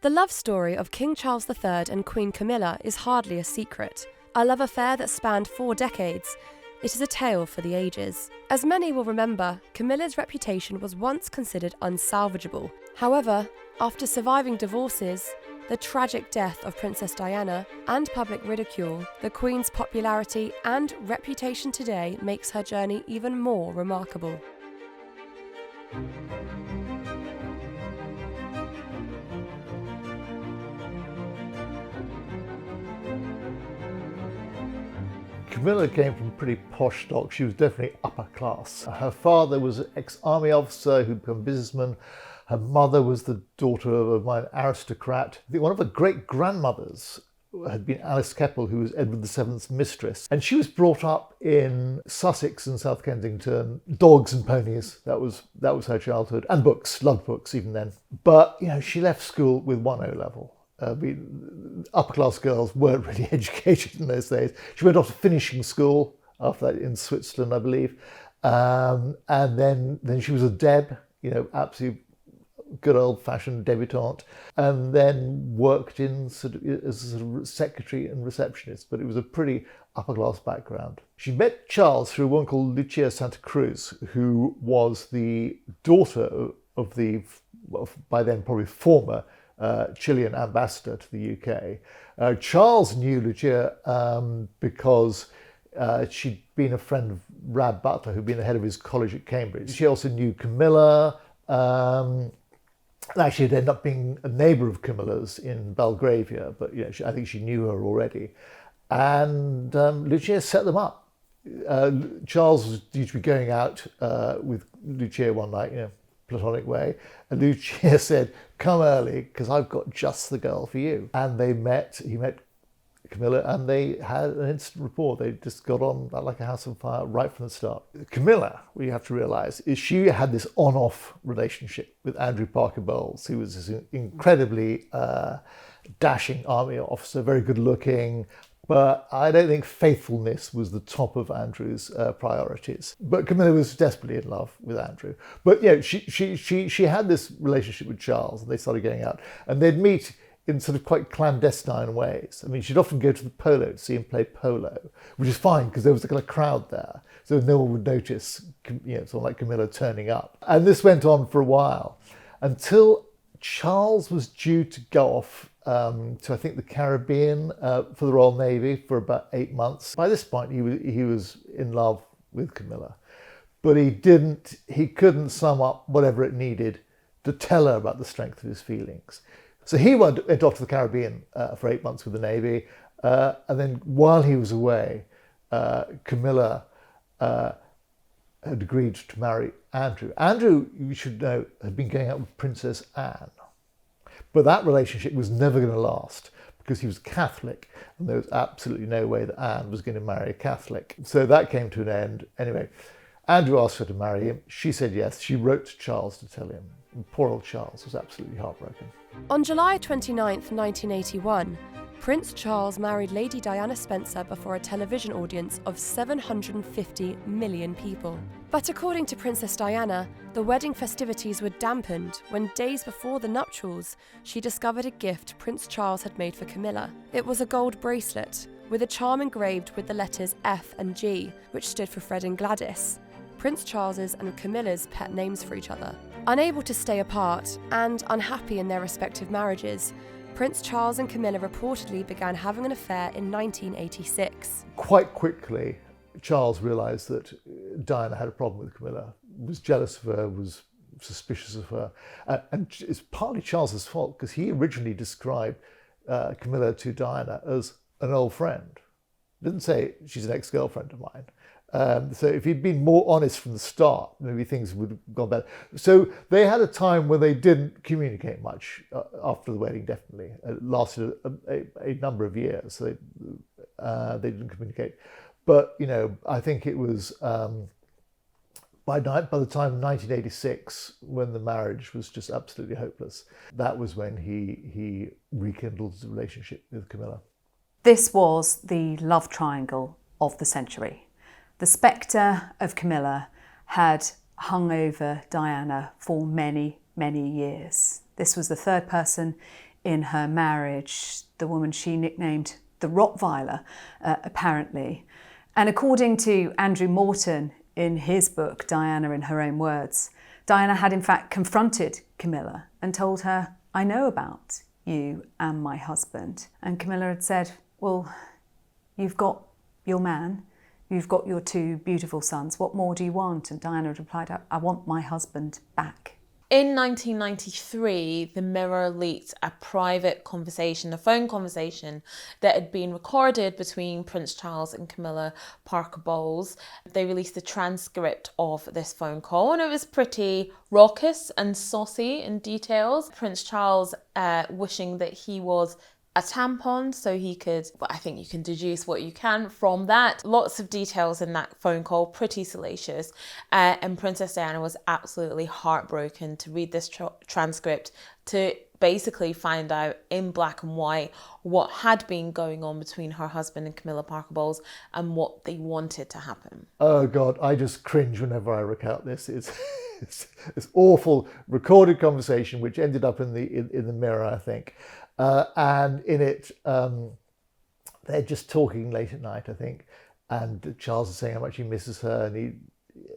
The love story of King Charles III and Queen Camilla is hardly a secret. A love affair that spanned 4 decades. It is a tale for the ages. As many will remember, Camilla's reputation was once considered unsalvageable. However, after surviving divorces, the tragic death of Princess Diana, and public ridicule, the Queen's popularity and reputation today makes her journey even more remarkable. Camilla came from pretty posh stock. She was definitely upper class. Her father was an ex-army officer who'd become a businessman. Her mother was the daughter of an aristocrat. I think one of her great-grandmothers had been Alice Keppel, who was Edward VII's mistress. And she was brought up in Sussex and South Kensington, dogs and ponies. That was her childhood. And books, loved books even then. But, she left school with 1 O-level. Upper-class girls weren't really educated in those days. She went off to finishing school after that in Switzerland, I believe. And then she was a deb, absolute good old-fashioned debutante, and then worked in as a sort of secretary and receptionist, but it was a pretty upper-class background. She met Charles through one called Lucia Santa Cruz, who was the daughter of the, by then probably former, Chilean ambassador to the UK. Charles knew Lucia because she'd been a friend of Rab Butler, who'd been the head of his college at Cambridge. She also knew Camilla. Actually, had ended up being a neighbour of Camilla's in Belgravia, but I think she knew her already. And Lucia set them up. Charles was due to be going out with Lucia one night, platonic way, and Lucia said, "Come early, because I've got just the girl for you." And he met Camilla, and they had an instant rapport. They just got on like a house on fire right from the start. Camilla, what you have to realise, is she had this on-off relationship with Andrew Parker Bowles, who was this incredibly dashing army officer, very good looking, but I don't think faithfulness was the top of Andrew's priorities. But Camilla was desperately in love with Andrew. But she had this relationship with Charles, and they started going out, and they'd meet in sort of quite clandestine ways. I mean, she'd often go to the polo to see him play polo, which is fine because there was a kind of crowd there, so no one would notice, someone like Camilla turning up. And this went on for a while until Charles was due to go off to, I think, the Caribbean for the Royal Navy for about 8 months. By this point, he was in love with Camilla, but he couldn't sum up whatever it needed to tell her about the strength of his feelings. So he went off to the Caribbean for 8 months with the Navy, and then while he was away, Camilla had agreed to marry Andrew. Andrew, you should know, had been going out with Princess Anne, but that relationship was never going to last because he was Catholic, and there was absolutely no way that Anne was going to marry a Catholic. So that came to an end. Anyway, Andrew asked her to marry him. She said yes. She wrote to Charles to tell him. And poor old Charles was absolutely heartbroken. On July 29th, 1981, Prince Charles married Lady Diana Spencer before a television audience of 750 million people. But according to Princess Diana, the wedding festivities were dampened when days before the nuptials, she discovered a gift Prince Charles had made for Camilla. It was a gold bracelet with a charm engraved with the letters F and G, which stood for Fred and Gladys, Prince Charles's and Camilla's pet names for each other. Unable to stay apart and unhappy in their respective marriages, Prince Charles and Camilla reportedly began having an affair in 1986. Quite quickly, Charles realised that Diana had a problem with Camilla, was jealous of her, was suspicious of her. And it's partly Charles's fault because he originally described Camilla to Diana as an old friend. He didn't say she's an ex-girlfriend of mine. So if he'd been more honest from the start, maybe things would have gone better. So they had a time where they didn't communicate much after the wedding, definitely. It lasted a number of years, so they didn't communicate. But, I think it was by the time of 1986, when the marriage was just absolutely hopeless, that was when he rekindled his relationship with Camilla. This was the love triangle of the century. The spectre of Camilla had hung over Diana for many, many years. This was the third person in her marriage, the woman she nicknamed the Rottweiler, apparently. And according to Andrew Morton in his book, Diana in Her Own Words, Diana had in fact confronted Camilla and told her, "I know about you and my husband." And Camilla had said, "Well, you've got your man, you've got your two beautiful sons, what more do you want?" And Diana had replied, "I want my husband back." In 1993, the Mirror leaked a private conversation, a phone conversation that had been recorded between Prince Charles and Camilla Parker Bowles. They released a transcript of this phone call, and it was pretty raucous and saucy in details. Prince Charles wishing that he was a tampon so he could, but I think you can deduce what you can from that. Lots of details in that phone call, pretty salacious. And Princess Diana was absolutely heartbroken to read this transcript, to basically find out in black and white what had been going on between her husband and Camilla Parker Bowles and what they wanted to happen. Oh God, I just cringe whenever I recount this. It's this awful recorded conversation which ended up in the Mirror, I think. And in it, they're just talking late at night, I think, and Charles is saying how much he misses her, and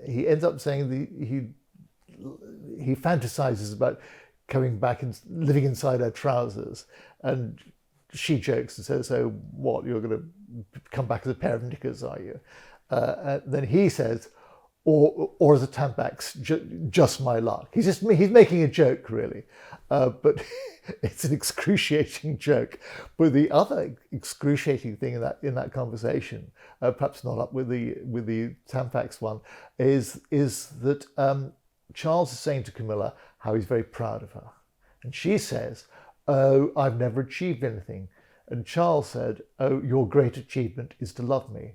he ends up saying he fantasizes about coming back and living inside her trousers, and she jokes and says, "So what? You're going to come back as a pair of knickers, are you?" Then he says, "Or as a Tampax, just my luck." He's making a joke, really, but it's an excruciating joke. But the other excruciating thing in that conversation, perhaps not up with the Tampax one, is that Charles is saying to Camilla how he's very proud of her, and she says, "Oh, I've never achieved anything," and Charles said, "Oh, your great achievement is to love me."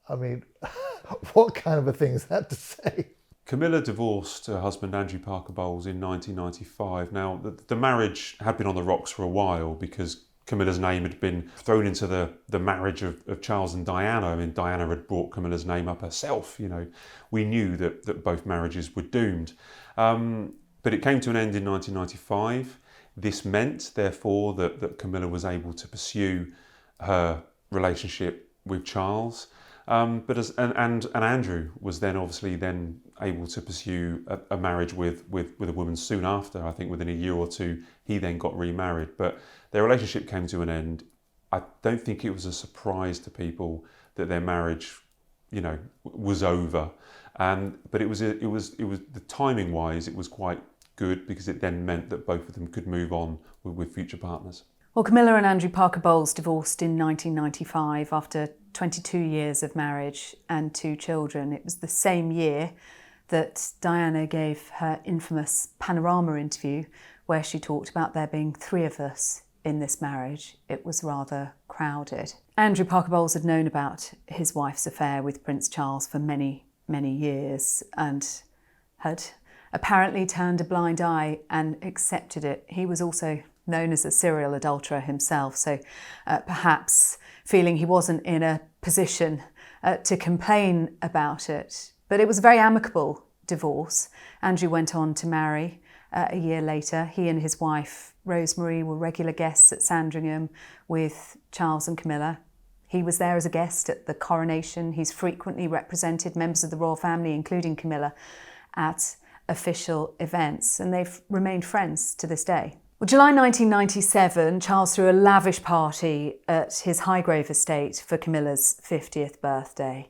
I mean, what kind of a thing is that to say? Camilla divorced her husband Andrew Parker Bowles in 1995. Now, the marriage had been on the rocks for a while because Camilla's name had been thrown into the marriage of Charles and Diana. I mean, Diana had brought Camilla's name up herself. You know, we knew that both marriages were doomed. But it came to an end in 1995. This meant, therefore, that Camilla was able to pursue her relationship with Charles. But Andrew was then obviously able to pursue a marriage with a woman soon after. I think within a year or two, he then got remarried. But their relationship came to an end. I don't think it was a surprise to people that their marriage, was over. But it was the timing wise, it was quite good because it then meant that both of them could move on with future partners. Well, Camilla and Andrew Parker Bowles divorced in 1995 after 22 years of marriage and 2 children. It was the same year that Diana gave her infamous Panorama interview where she talked about there being 3 of us in this marriage. It was rather crowded. Andrew Parker Bowles had known about his wife's affair with Prince Charles for many, many years and had apparently turned a blind eye and accepted it. He was also known as a serial adulterer himself, so perhaps feeling he wasn't in a position to complain about it. But it was a very amicable divorce. Andrew went on to marry a year later. He and his wife, Rosemary, were regular guests at Sandringham with Charles and Camilla. He was there as a guest at the coronation. He's frequently represented members of the royal family, including Camilla, at official events, and they've remained friends to this day. Well, July 1997, Charles threw a lavish party at his Highgrove estate for Camilla's 50th birthday.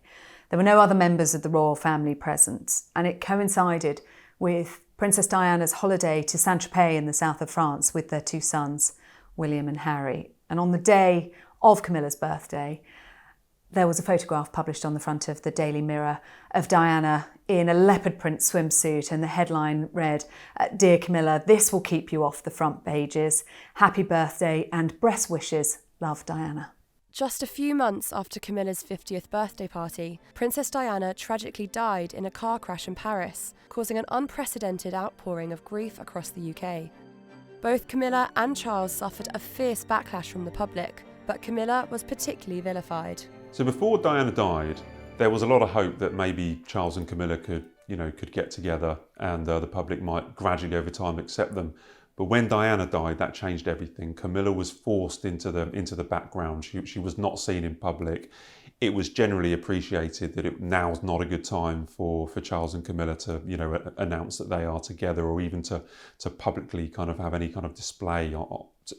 There were no other members of the royal family present, and it coincided with Princess Diana's holiday to Saint-Tropez in the south of France with their 2 sons, William and Harry. And on the day of Camilla's birthday, there was a photograph published on the front of the Daily Mirror of Diana in a leopard print swimsuit, and the headline read, "Dear Camilla, this will keep you off the front pages. Happy birthday and breast wishes. Love, Diana." Just a few months after Camilla's 50th birthday party, Princess Diana tragically died in a car crash in Paris, causing an unprecedented outpouring of grief across the UK. Both Camilla and Charles suffered a fierce backlash from the public, but Camilla was particularly vilified. So before Diana died, there was a lot of hope that maybe Charles and Camilla could get together and the public might gradually over time accept them. But when Diana died, that changed everything. Camilla was forced into the background. She was not seen in public. It was generally appreciated that now's not a good time for Charles and Camilla to, announce that they are together, or even to publicly kind of have any kind of display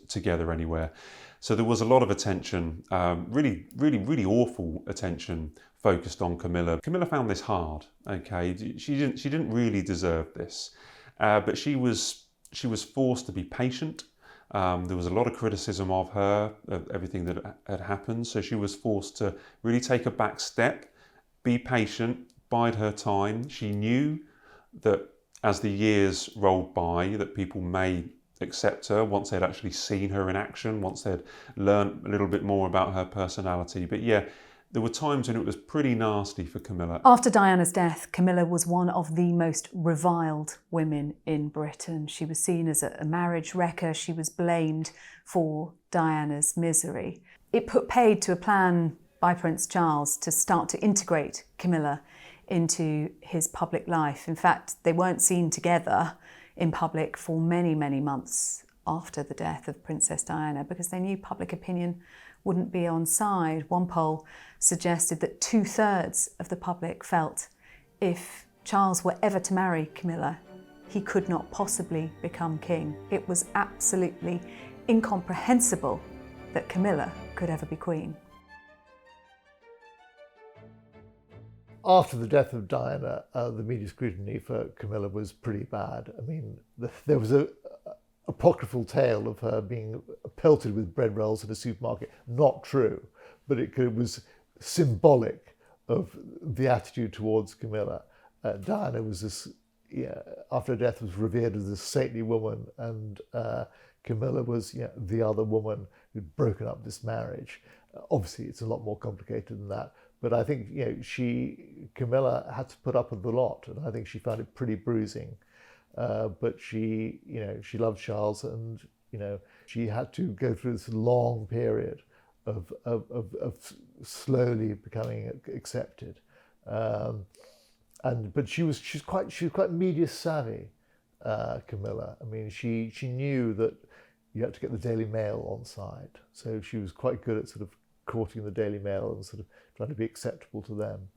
together anywhere. So there was a lot of attention, really, really, really awful attention focused on Camilla. Camilla found this hard. Okay, she didn't really deserve this, but she was forced to be patient. There was a lot of criticism of her, of everything that had happened. So she was forced to really take a back step, be patient, bide her time. She knew that as the years rolled by, that people may accept her once they'd actually seen her in action, once they'd learned a little bit more about her personality. But yeah, there were times when it was pretty nasty for Camilla. After Diana's death, Camilla was one of the most reviled women in Britain. She was seen as a marriage wrecker. She was blamed for Diana's misery. It put paid to a plan by Prince Charles to start to integrate Camilla into his public life. In fact, they weren't seen together in public for many, many months after the death of Princess Diana, because they knew public opinion wouldn't be on side. One poll suggested that 2/3 of the public felt if Charles were ever to marry Camilla, he could not possibly become king. It was absolutely incomprehensible that Camilla could ever be queen. After the death of Diana, the media scrutiny for Camilla was pretty bad. I mean, there was a apocryphal tale of her being pelted with bread rolls at a supermarket. Not true, but it was symbolic of the attitude towards Camilla. Diana was this, after her death, was revered as this saintly woman, and Camilla was the other woman who'd broken up this marriage. Obviously, it's a lot more complicated than that. But I think Camilla had to put up with a lot, and I think she found it pretty bruising. But she loved Charles, and she had to go through this long period of slowly becoming accepted. But she's quite media savvy, Camilla. I mean, she knew that you had to get the Daily Mail on side, so she was quite good at sort of courting the Daily Mail and sort of trying to be acceptable to them.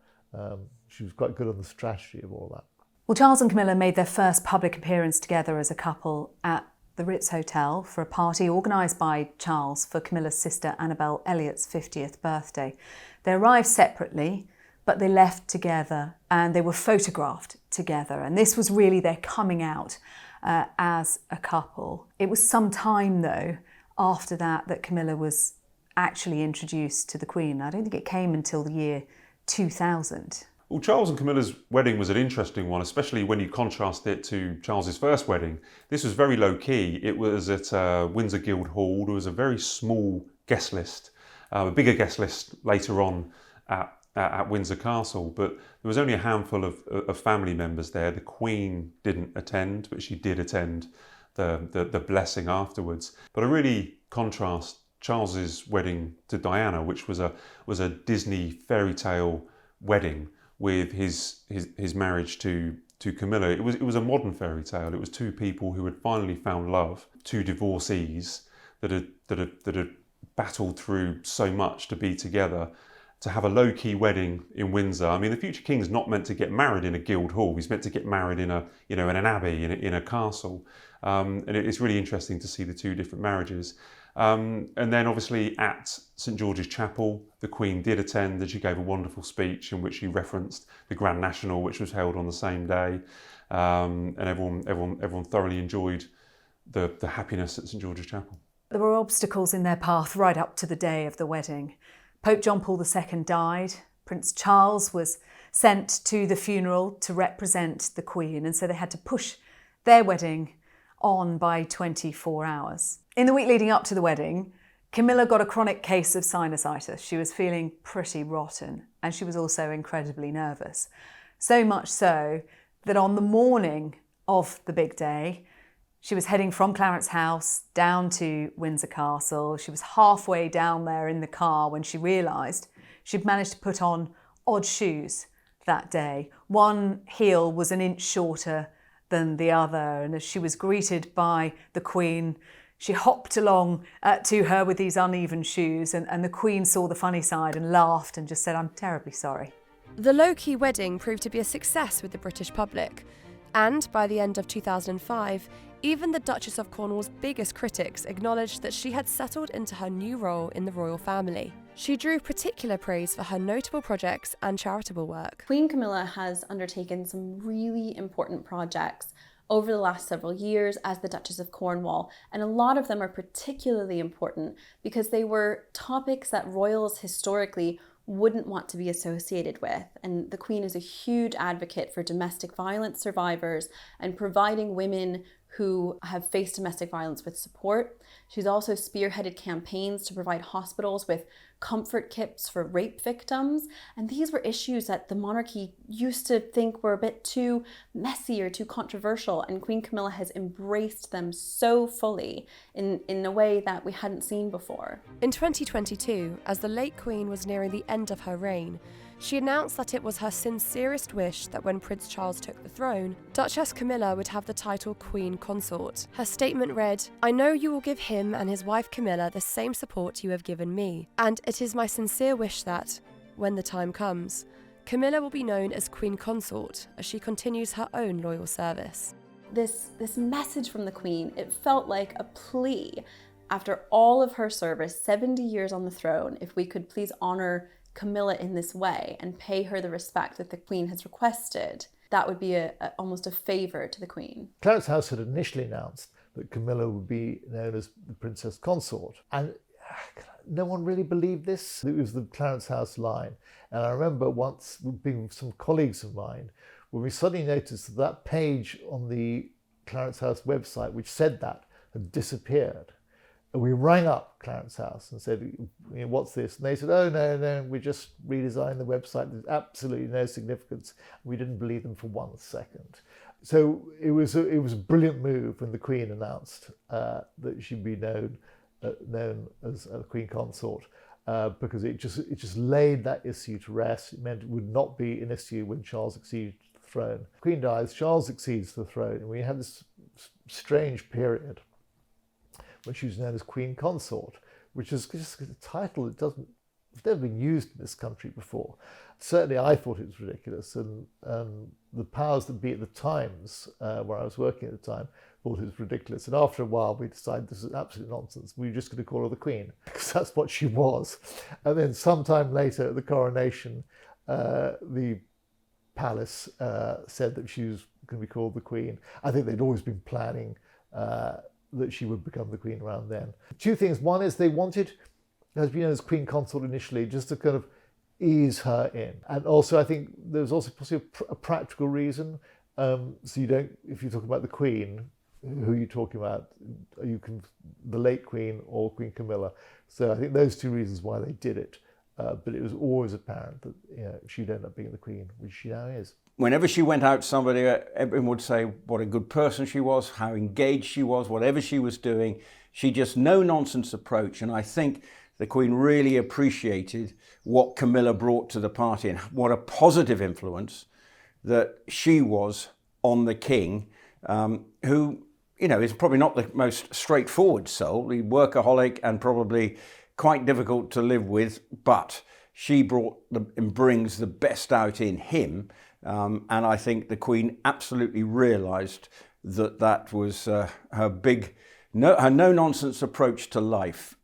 She was quite good on the strategy of all that. Well, Charles and Camilla made their first public appearance together as a couple at the Ritz Hotel for a party organised by Charles for Camilla's sister Annabel Elliott's 50th birthday. They arrived separately, but they left together, and they were photographed together. And this was really their coming out as a couple. It was some time, though, after that Camilla was actually introduced to the Queen. I don't think it came until the year 2000. Well, Charles and Camilla's wedding was an interesting one, especially when you contrast it to Charles's first wedding. This was very low key. It was at Windsor Guildhall. There was a very small guest list, a bigger guest list later on at Windsor Castle, but there was only a handful of family members there. The Queen didn't attend, but she did attend the blessing afterwards. But I really contrast Charles's wedding to Diana, which was a Disney fairy tale wedding, with his marriage to Camilla. It was a modern fairy tale. It was two people who had finally found love, two divorcees that had battled through so much to be together, to have a low-key wedding in Windsor. I mean, the future king's not meant to get married in a guild hall. He's meant to get married in an abbey, in a castle. And it's really interesting to see the two different marriages. And then obviously at St George's Chapel, the Queen did attend, and she gave a wonderful speech in which she referenced the Grand National, which was held on the same day. And everyone thoroughly enjoyed the happiness at St George's Chapel. There were obstacles in their path right up to the day of the wedding. Pope John Paul II died. Prince Charles was sent to the funeral to represent the Queen, and so they had to push their wedding on by 24 hours. In the week leading up to the wedding, Camilla got a chronic case of sinusitis. She was feeling pretty rotten, and she was also incredibly nervous. So much so that on the morning of the big day, she was heading from Clarence House down to Windsor Castle. She was halfway down there in the car when she realised she'd managed to put on odd shoes that day. One heel was an inch shorter than the other. And as she was greeted by the Queen, she hopped along to her with these uneven shoes, and the Queen saw the funny side and laughed and just said, "I'm terribly sorry." The low-key wedding proved to be a success with the British public, and by the end of 2005, even the Duchess of Cornwall's biggest critics acknowledged that she had settled into her new role in the royal family. She drew particular praise for her notable projects and charitable work. Queen Camilla has undertaken some really important projects over the last several years as the Duchess of Cornwall, and a lot of them are particularly important because they were topics that royals historically wouldn't want to be associated with. And the Queen is a huge advocate for domestic violence survivors and providing women who have faced domestic violence with support. She's also spearheaded campaigns to provide hospitals with comfort kits for rape victims. And these were issues that the monarchy used to think were a bit too messy or too controversial. And Queen Camilla has embraced them so fully in a way that we hadn't seen before. In 2022, as the late Queen was nearing the end of her reign, she announced that it was her sincerest wish that when Prince Charles took the throne, Duchess Camilla would have the title Queen Consort. Her statement read, "I know you will give him and his wife Camilla the same support you have given me, and it is my sincere wish that, when the time comes, Camilla will be known as Queen Consort as she continues her own loyal service." This message from the Queen, it felt like a plea after all of her service, 70 years on the throne, if we could please honour Camilla in this way and pay her the respect that the Queen has requested. That would be almost a favour to the Queen. Clarence House had initially announced that Camilla would be known as the Princess Consort, and no one really believed this. It was the Clarence House line. And I remember once being with some colleagues of mine when we suddenly noticed that page on the Clarence House website which said that had disappeared. And we rang up Clarence House and said, "What's this?" And they said, "Oh, no, we just redesigned the website. There's absolutely no significance." We didn't believe them for 1 second. So it was a brilliant move when the Queen announced that she'd be known as a Queen Consort, because it just laid that issue to rest. It meant it would not be an issue when Charles succeeded to the throne. The Queen dies, Charles succeeds to the throne, and we have this strange period when she was known as Queen Consort, which is just a title that it's never been used in this country before. Certainly I thought it was ridiculous, and the powers that be at the Times, where I was working at the time, thought it was ridiculous. And after a while we decided this is absolute nonsense. We were just going to call her the Queen, because that's what she was. And then sometime later at the coronation, the palace said that she was going to be called the Queen. I think they'd always been planning that she would become the Queen around then. Two things. One is they wanted her to be known as Queen Consort initially, just to kind of ease her in. And also I think there's also possibly a practical reason. So you don't, if you talk about the Queen, who are you talking about? The late Queen or Queen Camilla? So I think those two reasons why they did it. But it was always apparent that she'd end up being the Queen, which she now is. Whenever she went out, everyone would say what a good person she was, how engaged she was, whatever she was doing. She just no-nonsense approach. And I think the Queen really appreciated what Camilla brought to the party and what a positive influence that she was on the King, who, is probably not the most straightforward soul. He's workaholic and probably quite difficult to live with, but she brings the best out in him. And I think the Queen absolutely realised that was her no-nonsense approach to life.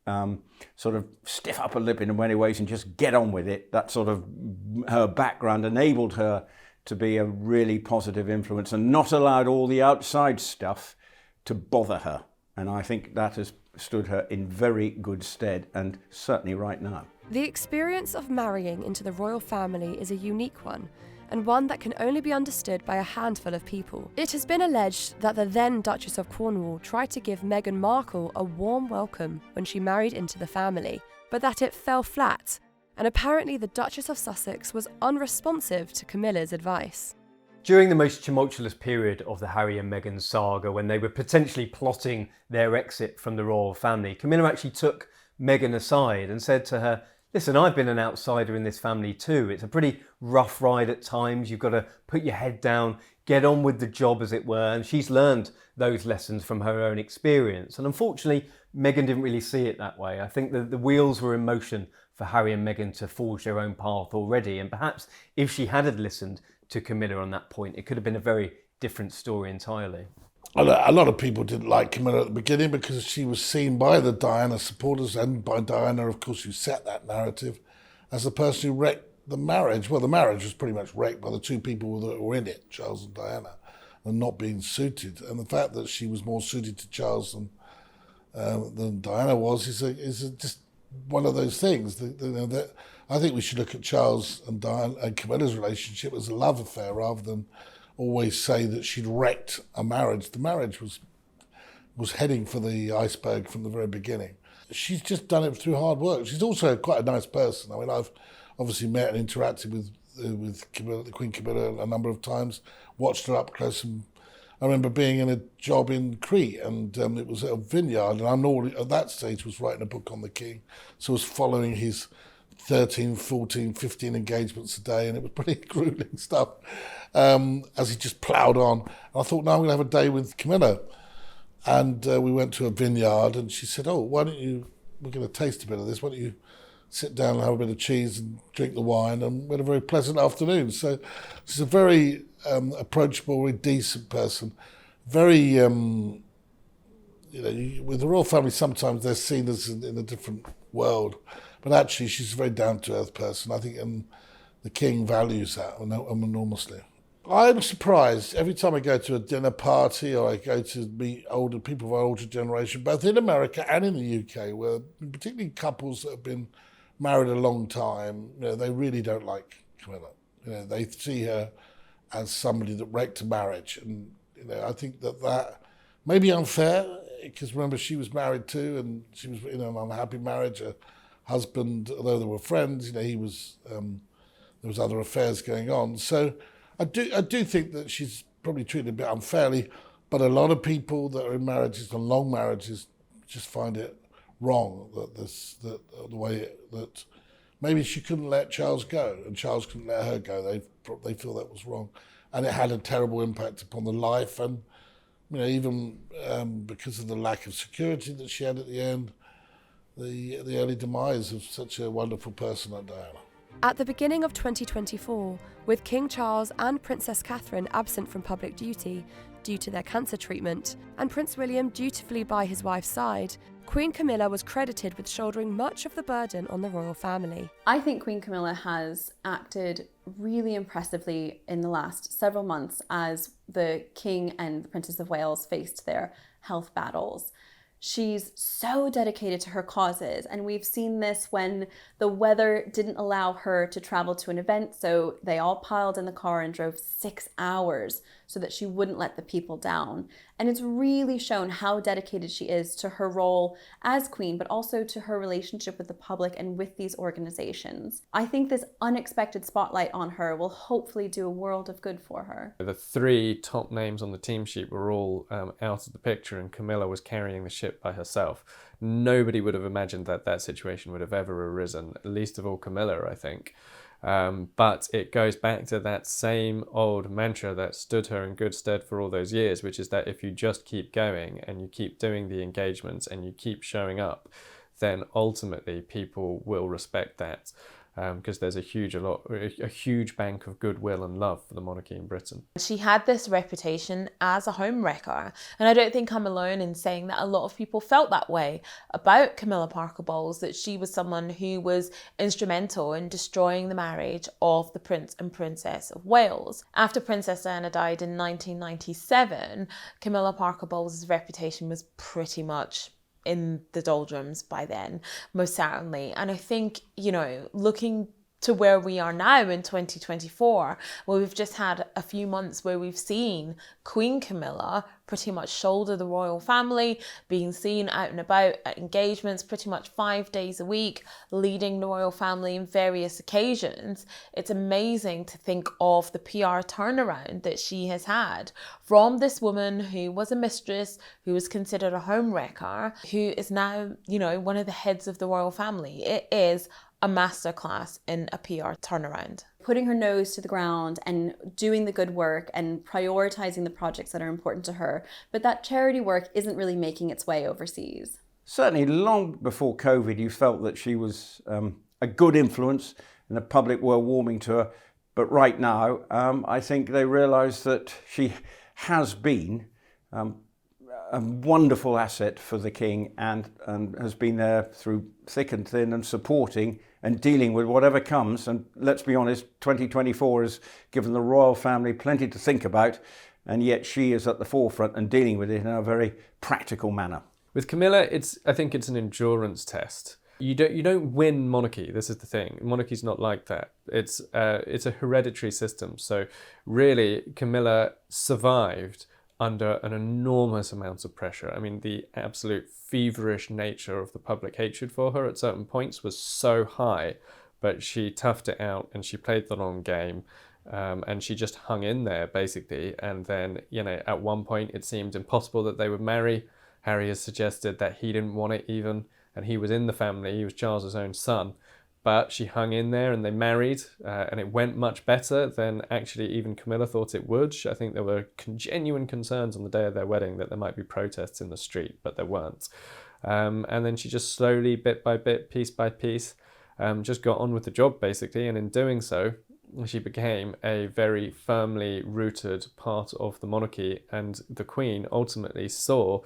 Sort of stiff upper lip in many ways and just get on with it. That sort of her background enabled her to be a really positive influence and not allowed all the outside stuff to bother her. And I think that has stood her in very good stead, and certainly right now. The experience of marrying into the royal family is a unique one, and one that can only be understood by a handful of people. It has been alleged that the then Duchess of Cornwall tried to give Meghan Markle a warm welcome when she married into the family, but that it fell flat, and apparently the Duchess of Sussex was unresponsive to Camilla's advice. During the most tumultuous period of the Harry and Meghan saga, when they were potentially plotting their exit from the royal family, Camilla actually took Meghan aside and said to her, Listen, I've been an outsider in this family too. It's a pretty rough ride at times. You've got to put your head down, get on with the job, as it were, and she's learned those lessons from her own experience. And unfortunately, Meghan didn't really see it that way. I think that the wheels were in motion for Harry and Meghan to forge their own path already, and perhaps if she had listened to Camilla on that point, it could have been a very different story entirely. A lot of people didn't like Camilla at the beginning because she was seen by the Diana supporters and by Diana, of course, who set that narrative, as the person who wrecked the marriage. Well, the marriage was pretty much wrecked by the two people that were in it, Charles and Diana, and not being suited. And the fact that she was more suited to Charles than Diana was is just one of those things. That I think we should look at Charles and Diana and Camilla's relationship as a love affair rather than always say that she'd wrecked a marriage. The marriage was heading for the iceberg from the very beginning. She's just done it through hard work. She's also quite a nice person. I mean, I've obviously met and interacted with Camilla, the Queen Camilla, a number of times, watched her up close, and I remember being in a job in Crete, and it was at a vineyard, and I'm already, at that stage, was writing a book on the King, so I was following his 13, 14, 15 engagements a day, and it was pretty grueling stuff as he just ploughed on. And I thought, no, I'm going to have a day with Camilla. And we went to a vineyard, and she said, oh, why don't you, we're going to taste a bit of this, why don't you sit down and have a bit of cheese and drink the wine, and we had a very pleasant afternoon. So she's a very approachable, very decent person. Very, with the royal family, sometimes they're seen as in a different world. But actually, she's a very down-to-earth person. I think the King values that enormously. I'm surprised every time I go to a dinner party or I go to meet older people of our older generation, both in America and in the UK, where particularly couples that have been married a long time, they really don't like Camilla. They see her as somebody that wrecked a marriage, and I think that may be unfair, because remember, she was married too, and she was in an unhappy marriage. Her husband, although they were friends, he was there was other affairs going on. So I do think that she's probably treated a bit unfairly, but a lot of people that are in marriages and long marriages just find it wrong that the way that maybe she couldn't let Charles go and Charles couldn't let her go. They feel that was wrong, and it had a terrible impact upon the life, and even because of the lack of security that she had at the end, the early demise of such a wonderful person like Diana. At the beginning of 2024, with King Charles and Princess Catherine absent from public duty due to their cancer treatment, and Prince William dutifully by his wife's side, Queen Camilla was credited with shouldering much of the burden on the royal family. I think Queen Camilla has acted really impressively in the last several months as the King and the Princess of Wales faced their health battles. She's so dedicated to her causes, and we've seen this when the weather didn't allow her to travel to an event, so they all piled in the car and drove 6 hours so that she wouldn't let the people down. And it's really shown how dedicated she is to her role as queen, but also to her relationship with the public and with these organizations. I think this unexpected spotlight on her will hopefully do a world of good for her. The three top names on the team sheet were all out of the picture, and Camilla was carrying the ship by herself. Nobody would have imagined that situation would have ever arisen, least of all Camilla, I think. But it goes back to that same old mantra that stood her in good stead for all those years, which is that if you just keep going and you keep doing the engagements and you keep showing up, then ultimately people will respect that. Because there's a huge bank of goodwill and love for the monarchy in Britain. She had this reputation as a home wrecker, and I don't think I'm alone in saying that a lot of people felt that way about Camilla Parker Bowles, that she was someone who was instrumental in destroying the marriage of the Prince and Princess of Wales. After Princess Diana died in 1997, Camilla Parker Bowles' reputation was pretty much in the doldrums by then, most certainly. And I think, looking to where we are now in 2024, where we've just had a few months where we've seen Queen Camilla pretty much shoulder the royal family, being seen out and about at engagements pretty much 5 days a week, leading the royal family in various occasions. It's amazing to think of the PR turnaround that she has had from this woman who was a mistress, who was considered a home wrecker, who is now, one of the heads of the royal family. It is a masterclass in a PR turnaround. Putting her nose to the ground and doing the good work and prioritizing the projects that are important to her. But that charity work isn't really making its way overseas. Certainly long before COVID, you felt that she was a good influence and the public were warming to her. But right now, I think they realise that she has been a wonderful asset for the King and has been there through thick and thin and supporting and dealing with whatever comes. And let's be honest, 2024 has given the royal family plenty to think about, and yet she is at the forefront and dealing with it in a very practical manner. With Camilla, I think it's an endurance test. You don't win monarchy. This is the thing. Monarchy's not like that. It's a hereditary system. So really, Camilla survived under an enormous amount of pressure. I mean, the absolute feverish nature of the public hatred for her at certain points was so high, but she toughed it out and she played the long game. And she just hung in there, basically. And then, at one point, it seemed impossible that they would marry. Harry has suggested that he didn't want it even, and he was in the family, he was Charles's own son. But she hung in there and they married, and it went much better than actually even Camilla thought it would. I think there were genuine concerns on the day of their wedding that there might be protests in the street, but there weren't. And then she just slowly, bit by bit, piece by piece, just got on with the job, basically. And in doing so, she became a very firmly rooted part of the monarchy, and the Queen ultimately saw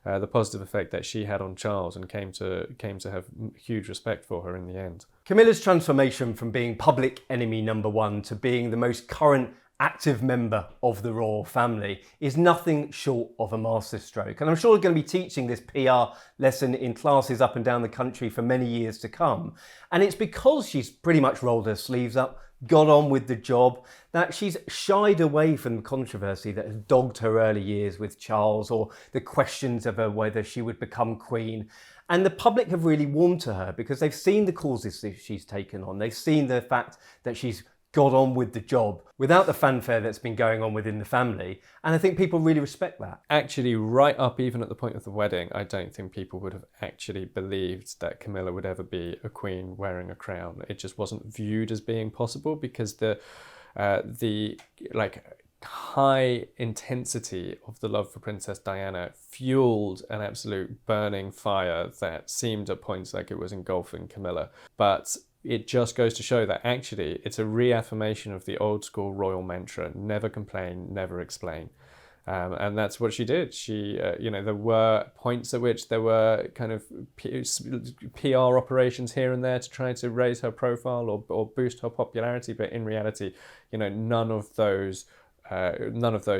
the positive effect that she had on Charles and came to have huge respect for her in the end. Camilla's transformation from being public enemy number one to being the most current active member of the royal family is nothing short of a masterstroke. And I'm sure we're going to be teaching this PR lesson in classes up and down the country for many years to come. And it's because she's pretty much rolled her sleeves up, got on with the job, that she's shied away from the controversy that has dogged her early years with Charles, or the questions of her whether she would become queen. And the public have really warmed to her because they've seen the causes that she's taken on. They've seen the fact that she's got on with the job without the fanfare that's been going on within the family. And I think people really respect that. Actually, right up even at the point of the wedding, I don't think people would have actually believed that Camilla would ever be a queen wearing a crown. It just wasn't viewed as being possible because the high intensity of the love for Princess Diana fueled an absolute burning fire that seemed at points like it was engulfing Camilla. But it just goes to show that actually it's a reaffirmation of the old school royal mantra, never complain, never explain. And that's what she did. She, there were points at which there were kind of PR operations here and there to try to raise her profile or boost her popularity. But in reality, none of those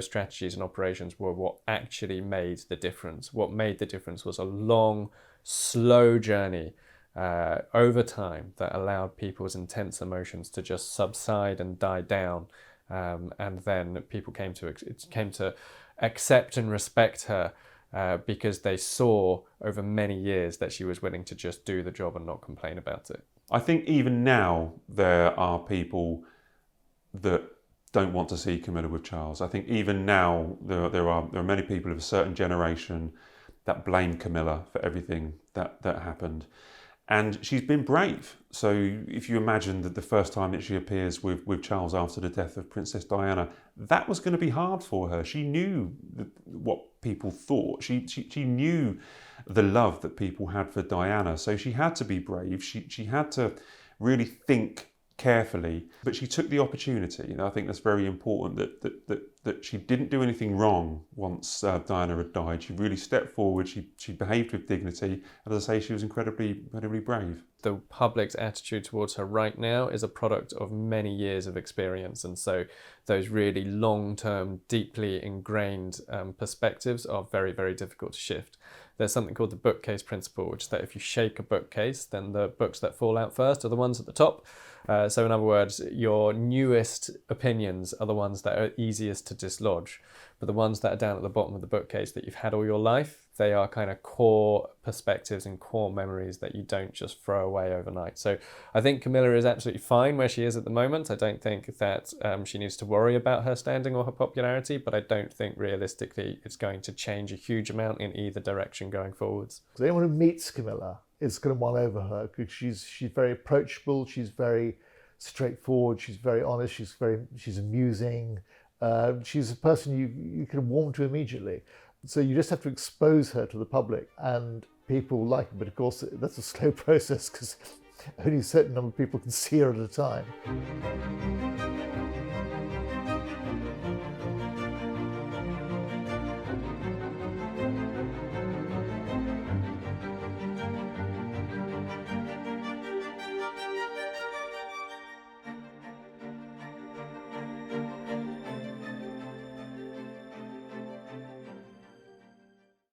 strategies and operations were what actually made the difference. What made the difference was a long, slow journey over time that allowed people's intense emotions to just subside and die down, and then people came to accept and respect her because they saw over many years that she was willing to just do the job and not complain about it. I think even now there are people that don't want to see Camilla with Charles. I think even now there are many people of a certain generation that blame Camilla for everything that happened. And she's been brave. So if you imagine that the first time that she appears with Charles after the death of Princess Diana, that was going to be hard for her. She knew what people thought. She knew the love that people had for Diana. So she had to be brave. She had to really think carefully, but she took the opportunity. And I think that's very important that she didn't do anything wrong once Diana had died. She really stepped forward. She behaved with dignity. And as I say, she was incredibly brave. The public's attitude towards her right now is a product of many years of experience, and so those really long-term, deeply ingrained perspectives are very, very difficult to shift. There's something called the bookcase principle, which is that if you shake a bookcase, then the books that fall out first are the ones at the top. So in other words, your newest opinions are the ones that are easiest to dislodge, but the ones that are down at the bottom of the bookcase that you've had all your life, they are kind of core perspectives and core memories that you don't just throw away overnight. So I think Camilla is absolutely fine where she is at the moment. I don't think that she needs to worry about her standing or her popularity, but I don't think realistically it's going to change a huge amount in either direction going forwards. So anyone who meets Camilla is going to won over her because she's very approachable, she's very straightforward, she's very honest, she's amusing. She's a person you can warm to immediately. So you just have to expose her to the public and people like her. But of course, that's a slow process because only a certain number of people can see her at a time.